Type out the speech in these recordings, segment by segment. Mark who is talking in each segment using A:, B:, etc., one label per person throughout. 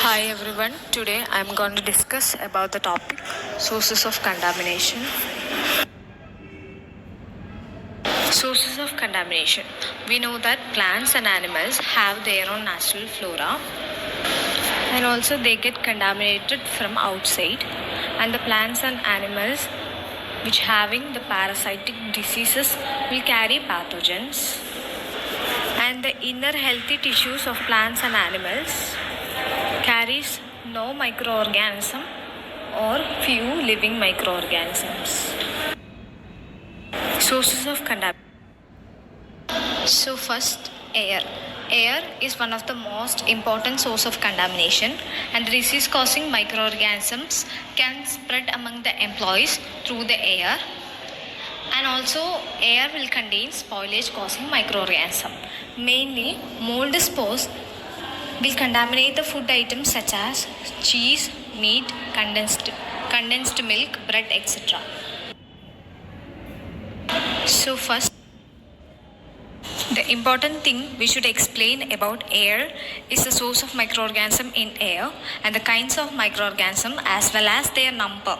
A: Hi everyone, today I am going to discuss about the topic sources of contamination. Sources of contamination. We know that plants and animals have their own natural flora and also they get contaminated from outside, and the plants and animals which having the parasitic diseases will carry pathogens, and the inner healthy tissues of plants and animals carries no microorganism or few living microorganisms. Sources of contamination. So first, air. Air is one of the most important source of contamination, and the disease causing microorganisms can spread among the employees through the air, and also air will contain spoilage causing microorganism. Mainly mold spores will contaminate the food items such as cheese, meat, condensed milk, bread, etc. So first, the important thing we should explain about air is the source of microorganism in air and the kinds of microorganism as well as their number.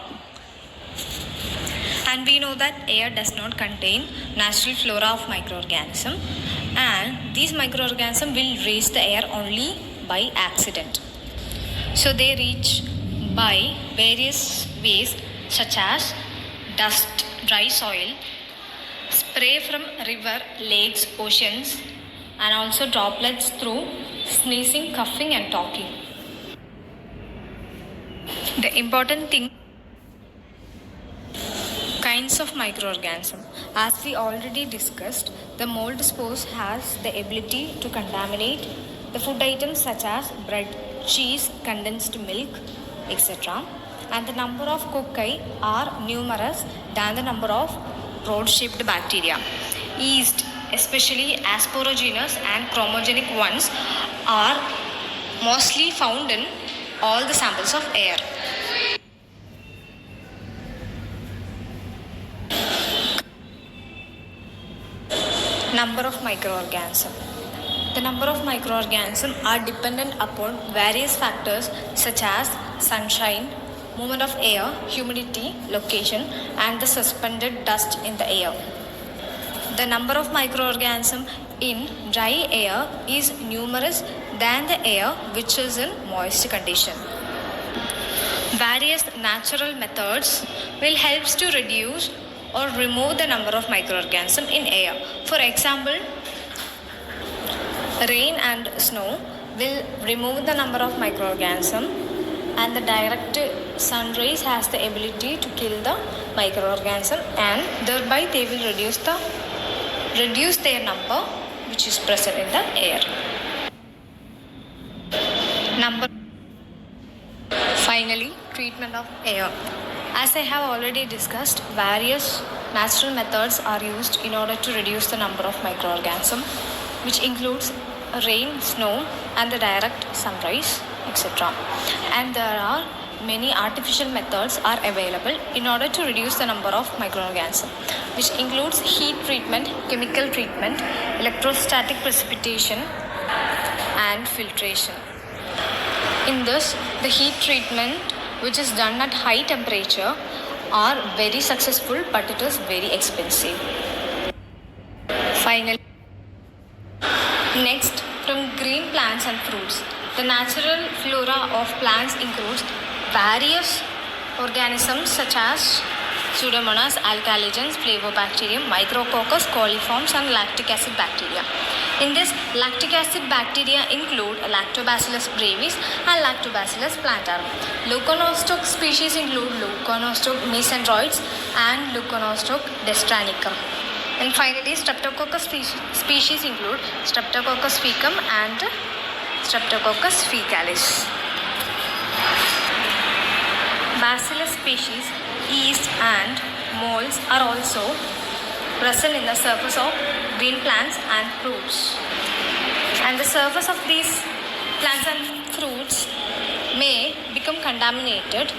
A: And we know that air does not contain natural flora of microorganism, and these microorganisms will reach the air only by accident. So they reach by various ways such as dust, dry soil, spray from river, lakes, oceans, and also droplets through sneezing, coughing and talking. The important thing, kinds of microorganism. As we already discussed, the mold spores has the ability to contaminate the food items such as bread, cheese, condensed milk, etc. And the number of cocci are numerous than the number of rod-shaped bacteria. Yeast, especially asparaginous and chromogenic ones, are mostly found in all the samples of air. Number of microorganisms. The number of microorganisms are dependent upon various factors such as sunshine, movement of air, humidity, location, and the suspended dust in the air. The number of microorganisms in dry air is numerous than the air which is in moist condition. Various natural methods will help to reduce or remove the number of microorganisms in air. For example, rain and snow will remove the number of microorganisms, and the direct sun rays has the ability to kill the microorganism, and thereby they will reduce their number which is present in the air. Finally, treatment of air. As I have already discussed, various natural methods are used in order to reduce the number of microorganisms, which includes rain, snow, and the direct sunrise, etc. And there are many artificial methods are available in order to reduce the number of microorganisms, which includes heat treatment, chemical treatment, electrostatic precipitation, and filtration. In this, the heat treatment, which is done at high temperature, are very successful, but it is very expensive. Finally, next, from green plants and fruits. The natural flora of plants includes various organisms such as Pseudomonas, alkalogens, flavobacterium, micrococcus, coliforms, and lactic acid bacteria. In this, lactic acid bacteria include Lactobacillus brevis and Lactobacillus plantarum. Leuconostoc species include Leuconostoc mesenteroides and Leuconostoc destranicum. And finally, Streptococcus species include Streptococcus fecum and Streptococcus fecalis. Bacillus species, yeast and molds are also present in the surface of green plants and fruits. And the surface of these plants and fruits may become contaminated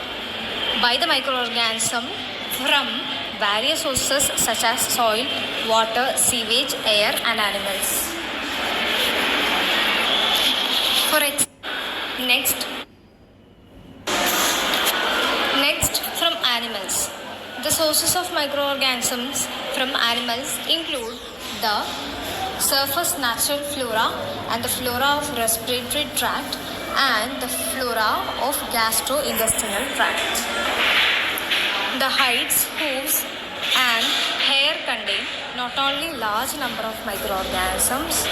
A: by the microorganism from various sources such as soil, water, sewage, air, and animals. Next, sources of microorganisms from animals include the surface natural flora and the flora of respiratory tract and the flora of gastrointestinal tract. The hides, hooves and hair contain not only large number of microorganisms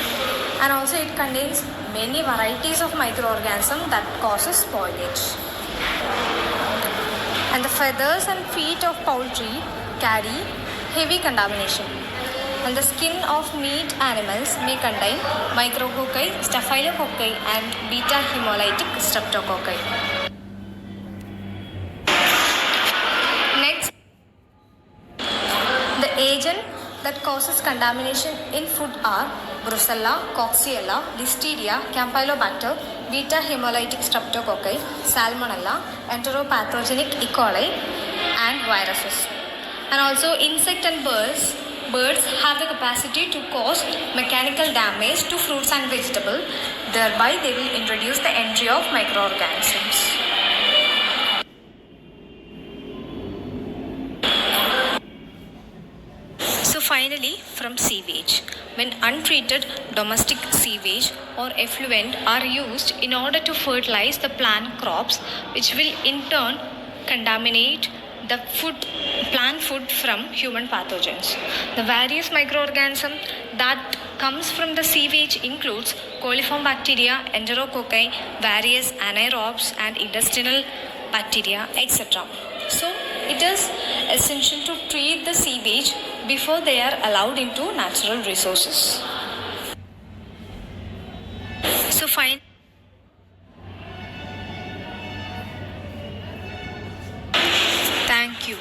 A: and also it contains many varieties of microorganisms that causes spoilage. And the feathers and feet of poultry carry heavy contamination. And the skin of meat animals may contain micrococci, staphylococci and beta hemolytic streptococci. Next, the agent that causes contamination in food are Brucella, Coxiella, Listeria, Campylobacter, beta hemolytic streptococci, Salmonella, enteropathogenic E. coli, and viruses. And also insect and birds. Birds have the capacity to cause mechanical damage to fruits and vegetables. Thereby, they will introduce the entry of microorganisms. So finally, from sewage. When untreated domestic sewage or effluent are used in order to fertilize the plant crops, which will in turn contaminate the plant food from human pathogens. The various microorganisms that comes from the sewage includes coliform bacteria, enterococci, various anaerobes and intestinal bacteria, etc. So it is essential to treat the sewage before they are allowed into natural resources. So fine. Thank you.